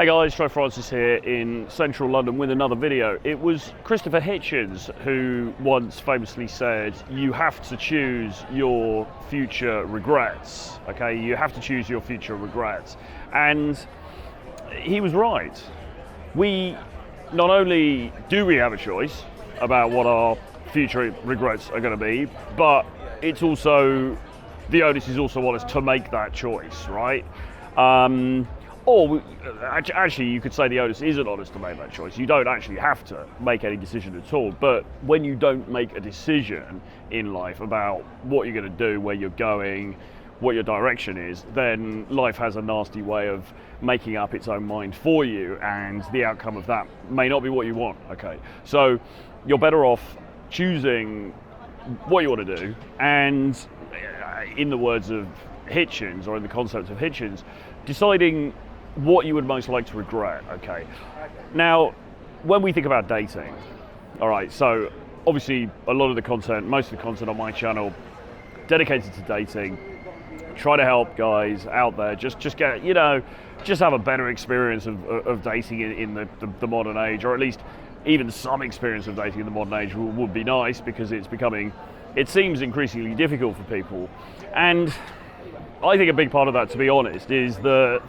Hey guys, Troy Francis here in central London with another video. It was Christopher Hitchens who once famously said, you have to choose your future regrets, okay? You have to choose your future regrets. And he was right. We, not only do we have a choice about what our future regrets are going to be, but it's also, the onus is also on us to make that choice, right? Or actually, you could say the onus isn't on us to make that choice. You don't actually have to make any decision at all. But when you don't make a decision in life about what you're going to do, where you're going, what your direction is, then life has a nasty way of making up its own mind for you, and the outcome of that may not be what you want, okay? So you're better off choosing what you want to do, and in the words of Hitchens, or in the concept of Hitchens, deciding what you would most like to regret, okay? Now, when we think about dating, all right, so obviously a lot of the content, most of the content on my channel, dedicated to dating, try to help guys out there, just get, just have a better experience of dating in the modern age, or at least even some experience of dating in the modern age would be nice, because it seems increasingly difficult for people. And I think a big part of that, to be honest, is that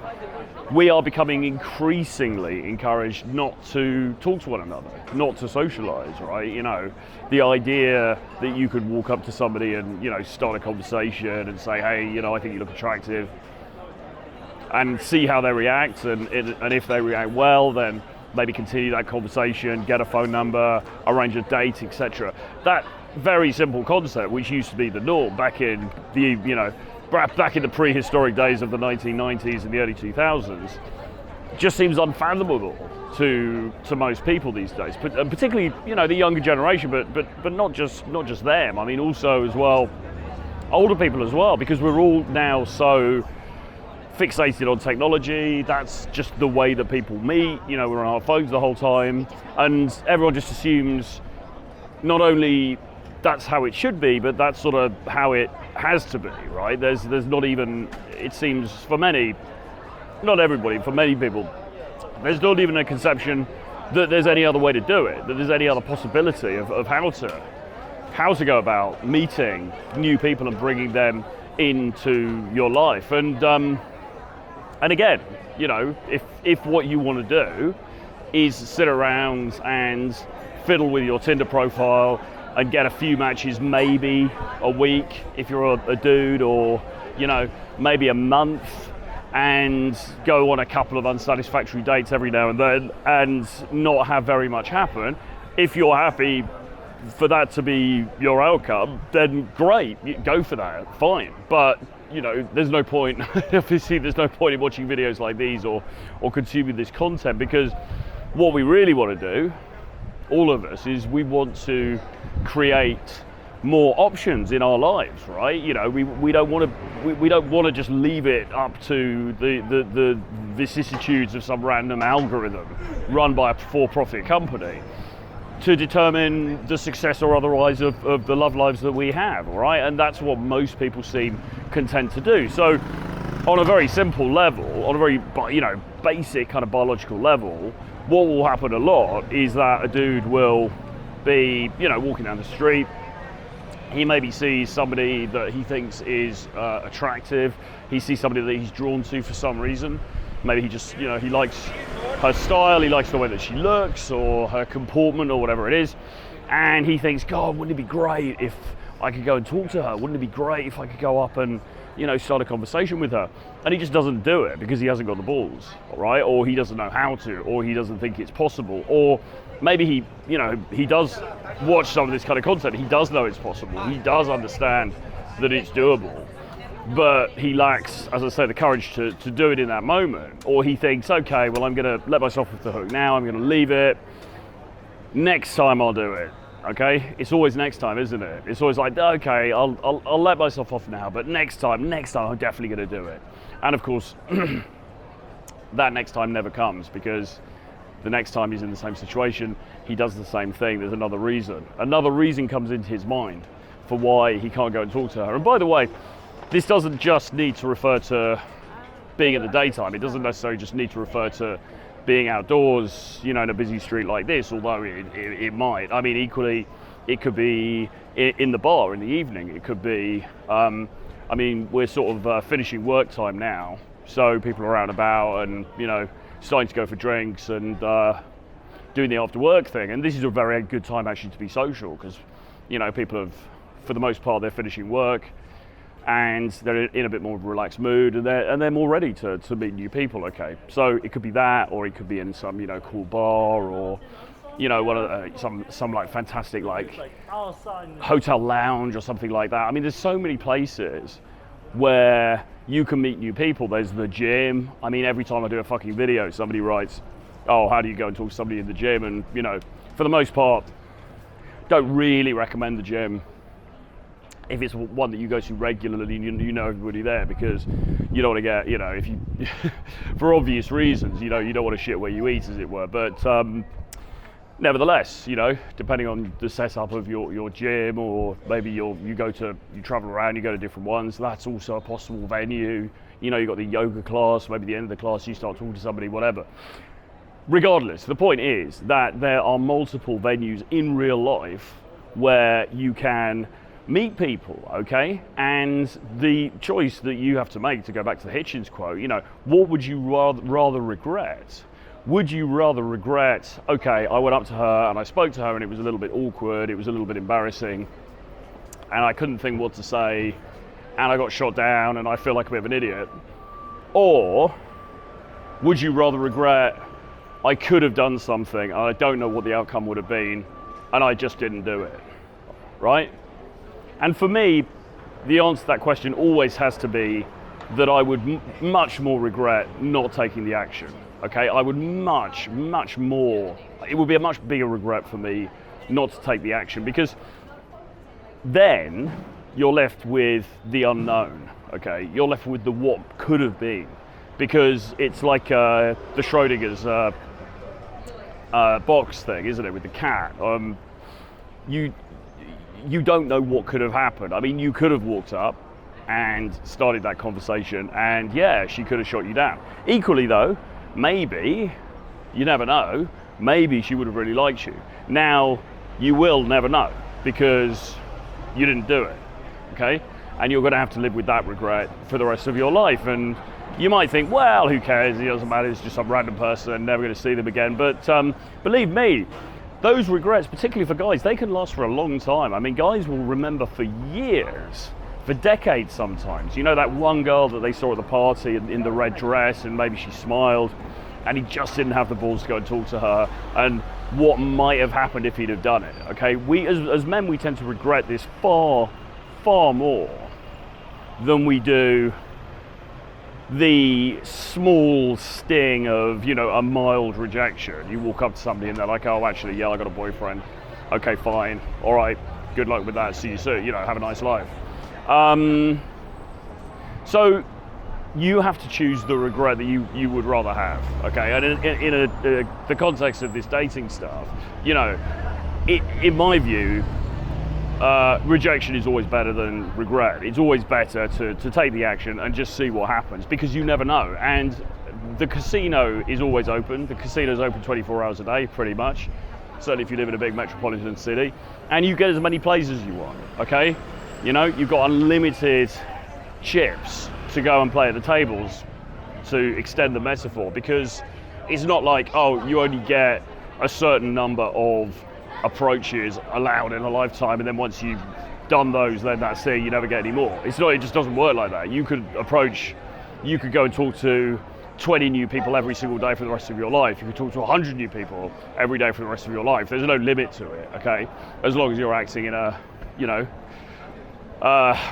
we are becoming increasingly encouraged not to talk to one another, not to socialize, right? The idea that you could walk up to somebody and, start a conversation and say, hey, I think you look attractive, and see how they react, and if they react well, then maybe continue that conversation, get a phone number, arrange a date, etc. That very simple concept, which used to be the norm back in back in the prehistoric days of the 1990s and the early 2000s, just seems unfathomable to most people these days, particularly the younger generation, but not just them. I mean, also as well, older people as well, because we're all now so fixated on technology. That's just the way that people meet. We're on our phones the whole time, and everyone just assumes not only that's how it should be, but that's sort of how it has to be, right? There's not even, it seems, for many, not everybody, for many people, there's not even a conception that there's any other way to do it, that there's any other possibility of how to go about meeting new people and bringing them into your life. And again, if what you want to do is sit around and fiddle with your Tinder profile and get a few matches maybe a week if you're a dude, or maybe a month, and go on a couple of unsatisfactory dates every now and then and not have very much happen, if you're happy for that to be your outcome, then great, go for that, fine. But there's no point, obviously there's no point in watching videos like these or consuming this content, because what we really want to do, all of us, is we want to create more options in our lives, right? We don't want to just leave it up to the vicissitudes of some random algorithm run by a for-profit company to determine the success or otherwise of the love lives that we have, right? And that's what most people seem content to do. So on a very simple level, on a very basic kind of biological level, what will happen a lot is that a dude will be walking down the street, he maybe sees somebody that he thinks is attractive, he sees somebody that he's drawn to for some reason, maybe he just he likes her style, he likes the way that she looks or her comportment or whatever it is, and he thinks, God, wouldn't it be great if I could go and talk to her? Wouldn't it be great if I could go up and start a conversation with her? And he just doesn't do it because he hasn't got the balls, right? Or he doesn't know how to, or he doesn't think it's possible, or maybe he does watch some of this kind of content, he does know it's possible, he does understand that it's doable, but he lacks, as I say, the courage to do it in that moment. Or he thinks, okay, well, I'm going to let myself off the hook now, I'm going to leave it, next time I'll do it. Okay, it's always next time, isn't it? It's always like, okay, I'll let myself off now, but next time I'm definitely going to do it. And of course, that next time never comes, because the next time he's in the same situation, he does the same thing. There's another reason. Another reason comes into his mind for why he can't go and talk to her. And by the way, this doesn't just need to refer to being in the daytime. It doesn't necessarily just need to refer to being outdoors, in a busy street like this, although it might. I mean, equally, it could be in the bar in the evening. It could be, we're sort of finishing work time now, so people are out and about and, starting to go for drinks and doing the after work thing. And this is a very good time actually to be social because, people have, for the most part, they're finishing work and they're in a bit more of a relaxed mood and they're more ready to meet new people. Okay, so it could be that, or it could be in some, cool bar, or, one of some like fantastic like hotel lounge or something like that. I mean, there's so many places where you can meet new people. There's the gym. I mean, every time I do a fucking video, somebody writes, oh, how do you go and talk to somebody in the gym? And, for the most part, don't really recommend the gym if it's one that you go to regularly and you know everybody there, because you don't want to get, if you, for obvious reasons, you don't want to shit where you eat, as it were. But nevertheless, depending on the setup of your gym, or maybe you travel around, you go to different ones, that's also a possible venue. You've got the yoga class, maybe at the end of the class you start talking to somebody, whatever. Regardless, the point is that there are multiple venues in real life where you can meet people, okay? And the choice that you have to make, to go back to the Hitchens quote, what would you rather regret? Would you rather regret, okay, I went up to her and I spoke to her and it was a little bit awkward, it was a little bit embarrassing, and I couldn't think what to say, and I got shot down and I feel like a bit of an idiot? Or would you rather regret, I could have done something and I don't know what the outcome would have been and I just didn't do it, right? And for me, the answer to that question always has to be that I would much more regret not taking the action, okay? I would much more, it would be a much bigger regret for me not to take the action, because then you're left with the unknown, okay? You're left with the what could have been, because it's like the Schrodinger's box thing, isn't it, with the cat? You don't know what could have happened. I mean, you could have walked up and started that conversation and yeah, she could have shot you down. Equally though, maybe, you never know, maybe she would have really liked you. Now, you will never know because you didn't do it, okay? And you're gonna have to live with that regret for the rest of your life. And you might think, well, who cares? It doesn't matter, it's just some random person, never gonna see them again. But believe me, those regrets, particularly for guys, they can last for a long time. I mean, guys will remember for years, for decades sometimes. That one girl that they saw at the party in the red dress and maybe she smiled and he just didn't have the balls to go and talk to her, and what might have happened if he'd have done it, okay? We, as men, we tend to regret this far more than we do the small sting of, a mild rejection. You walk up to somebody and they're like, oh, actually, yeah, I got a boyfriend. Okay, fine. All right, good luck with that. See you soon. Have a nice life. So you have to choose the regret that you would rather have, okay? And in the context of this dating stuff, in my view, rejection is always better than regret. It's always better to take the action and just see what happens, because you never know. And the casino is always open. The casino's open 24 hours a day, pretty much. Certainly if you live in a big metropolitan city. And you get as many plays as you want, okay? You've got unlimited chips to go and play at the tables, to extend the metaphor, because it's not like, oh, you only get a certain number of approaches allowed in a lifetime, and then once you've done those, then that's it, you never get any more. It's not, it just doesn't work like that. You could go and talk to 20 new people every single day for the rest of your life. You could talk to 100 new people every day for the rest of your life. There's no limit to it, okay? As long as you're acting in a,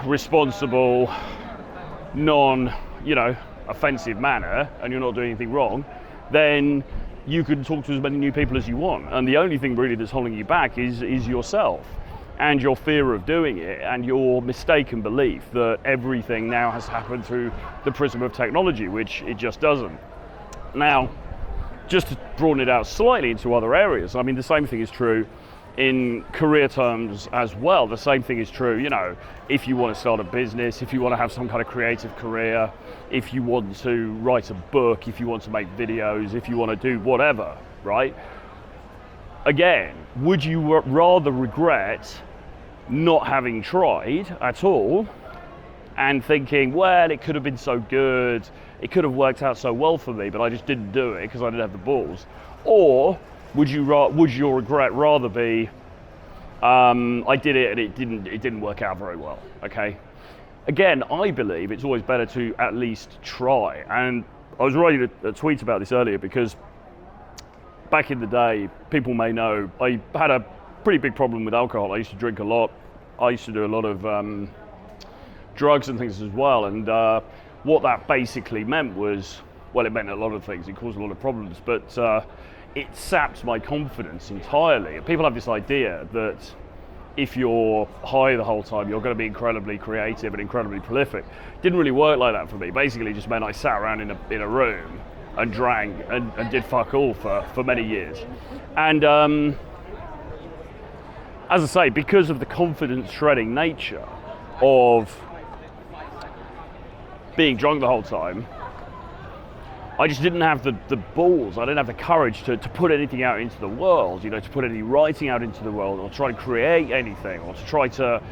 responsible, offensive manner, and you're not doing anything wrong, then you can talk to as many new people as you want. And the only thing really that's holding you back is yourself and your fear of doing it and your mistaken belief that everything now has happened through the prism of technology, which it just doesn't. Now, just to broaden it out slightly into other areas, I mean, the same thing is true in career terms as well, the same thing is true. You know, if you want to start a business, if you want to have some kind of creative career, if you want to write a book, if you want to make videos, if you want to do whatever, right? Again, would you rather regret not having tried at all and thinking, well, it could have been so good, it could have worked out so well for me, but I just didn't do it because I didn't have the balls? Or would your regret rather be, I did it and it didn't work out very well? Okay. Again, I believe it's always better to at least try. And I was writing a tweet about this earlier because back in the day, people may know, I had a pretty big problem with alcohol. I used to drink a lot. I used to do a lot of drugs and things as well. And what that basically meant was, well, it meant a lot of things. It caused a lot of problems, but it sapped my confidence entirely. People have this idea that if you're high the whole time, you're going to be incredibly creative and incredibly prolific. Didn't really work like that for me. Basically, it just meant I sat around in a room and drank and did fuck all for many years. And as I say, because of the confidence-shredding nature of being drunk the whole time, I just didn't have the balls, I didn't have the courage to put anything out into the world, you know, to put any writing out into the world, or try to create anything, or to try to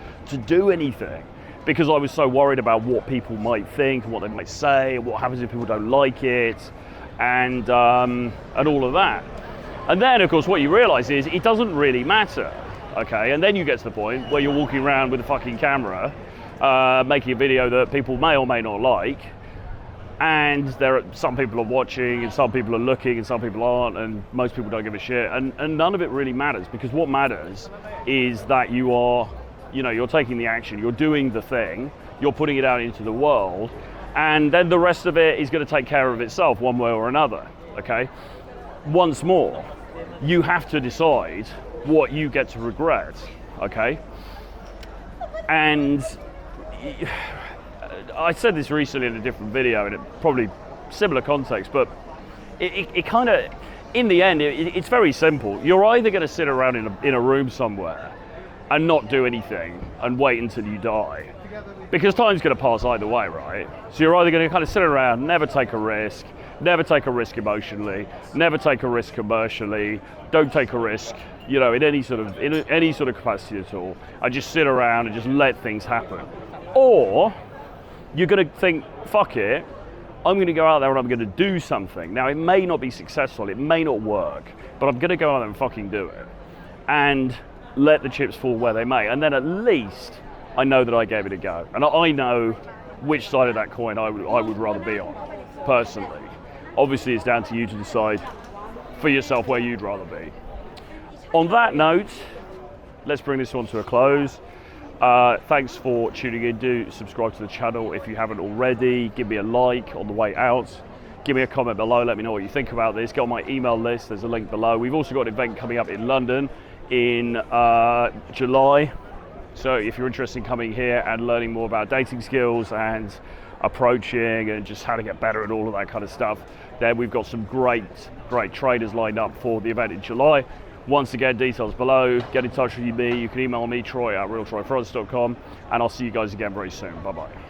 do anything, because I was so worried about what people might think, and what they might say, and what happens if people don't like it, and all of that. And then, of course, what you realise is it doesn't really matter, okay? And then you get to the point where you're walking around with a fucking camera, making a video that people may or may not like, and some people are watching, and some people are looking, and some people aren't, and most people don't give a shit, and none of it really matters, because what matters is that you are, you know, you're taking the action, you're doing the thing, you're putting it out into the world, and then the rest of it is going to take care of itself one way or another, okay? Once more, you have to decide what you get to regret, okay? And I said this recently in a different video, in a probably similar context, but it kind of, in the end, it's very simple. You're either going to sit around in a room somewhere and not do anything and wait until you die, because time's going to pass either way, right? So you're either going to kind of sit around, never take a risk emotionally, never take a risk commercially, don't take a risk, you know, in any sort of capacity at all, and just sit around and just let things happen. Or you're going to think, fuck it, I'm going to go out there and I'm going to do something. Now, it may not be successful, it may not work, but I'm going to go out there and fucking do it. And let the chips fall where they may. And then at least I know that I gave it a go. And I know which side of that coin I would rather be on, personally. Obviously, it's down to you to decide for yourself where you'd rather be. On that note, let's bring this one to a close. Thanks for tuning in. Do subscribe to the channel if you haven't already. Give me a like on the way out. Give me a comment below. Let me know what you think about this. Get on my email list. There's a link below. We've also got an event coming up in London in July. So if you're interested in coming here and learning more about dating skills and approaching and just how to get better at all of that kind of stuff, then we've got some great trainers lined up for the event in July. Once again, details below. Get in touch with me. You can email me, Troy@realtroyfronts.com, and I'll see you guys again very soon. Bye-bye.